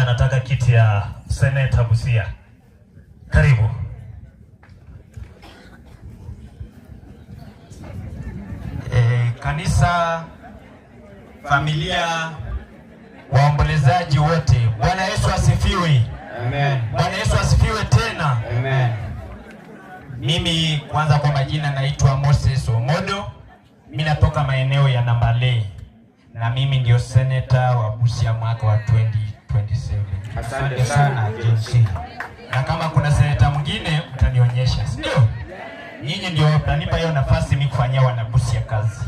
anataka kiti ya Seneta Busia. Karibu. Kanisa, familia, waombolezaji wote, Bwana Yesu asifiwe. Amen. Bwana Yesu asifiwe tena. Amen. Mimi kwanza kwa majina naitwa Moses Omodo. Mimi natoka maeneo ya Nambale. Na mimi ndio seneta wa Busia mwaka wa 2027. Asante sana. Na kama kuna seneta mwingine mtanionyesha, ndio? Nyinyi ndio mtanipa hiyo nafasi mimi kufanyia wana Busia kazi.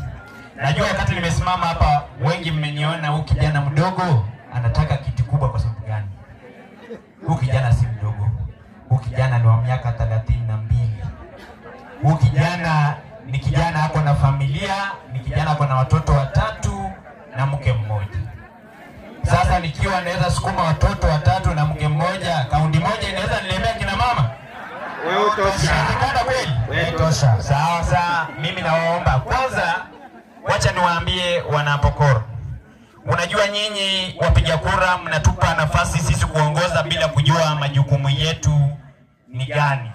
Najua wakati nimesimama hapa wengi mmeniona huyu kijana mdogo anataka kiti kubwa kwa sababu gani? Huyu kijana si mdogo. Huyu kijana ni wa miaka 32. Huyu kijana ni kijana ako na familia, ni kijana ako na watoto 3 na mke mmoja. Sasa nikiwa naweza sukuma watoto 3 na mke mmoja, kaunti moja inaweza nilemea kina mama? Wewe utosha. Inawezekana kweli? Wewe utosha. Sawa, mimi nawaomba kwanza, wacha niwaambie wanapokoro. Unajua nyinyi wapiga kura mnatupa nafasi sisi kuongoza bila kujua majukumu yetu ni gani.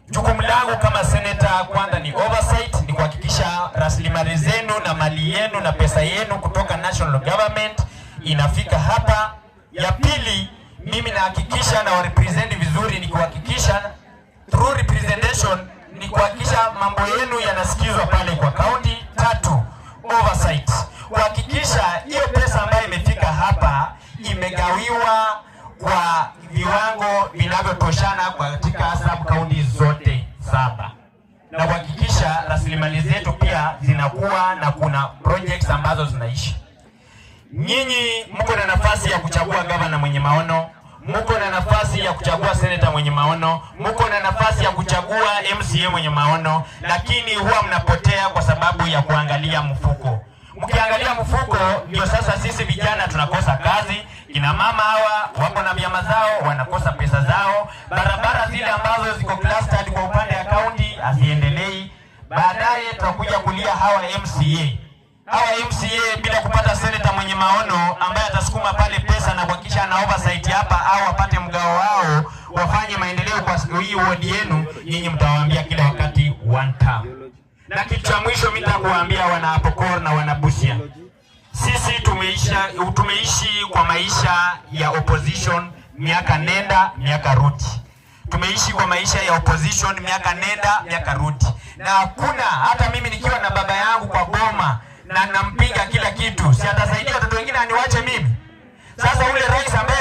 Jukumu langu kama seneta kwanza ni oversight, ni kuhakikisha rasilimali zenu na mali yenu na pesa yenu kutoka national government inafika hapa. Ya pili, mimi nahakikisha na represent vizuri, ni kuhakikisha through representation ni kuhakikisha mambo yenu yanasikizwa pale kwa county. 3, oversight, kuhakikisha hiyo pesa ambayo imefika hapa imegawiwa kwa viwango vinavyotoshana katika sub county zote 7, na kuhakikisha rasilimali zetu pia zinakuwa na kuna projects ambazo zinaishi. Nyinyi mko na nafasi ya kuchagua gavana mwenye maono, mko na nafasi ya kuchagua seneta mwenye maono, mko na nafasi ya kuchagua MCA mwenye maono, lakini huwa mnapotea kwa sababu ya kuangalia mfuko. Mkiangalia mfuko ndio sasa sisi vijana tunakosa kazi, kina mama hawa wako na vyama zao wanakosa pesa zao, barabara zile ambazo ziko clustered kwa upande ya county haziendelei. Baadaye tutakuja kulia hawa MCA bila kupata seneta mwenye maono ambaye atasukuma pale pesa na kuhakikisha na oversight hapa, au wapate mgao wao wafanye maendeleo kwa hii ward yenu. Nyinyi mtawaambia kila wakati one term. Na kitu cha mwisho mimi nitakuambia wana Apokor na wana Busia, sisi tumeishi kwa maisha ya opposition miaka nenda miaka rudi. Tumeishi kwa maisha ya opposition miaka nenda miaka rudi, na hakuna hata mimi nikiwa na baba yangu kwa boma na nampiga kila kitu, si atasaidia watoto wengine aniwache mimi? Sasa ule rais ambaye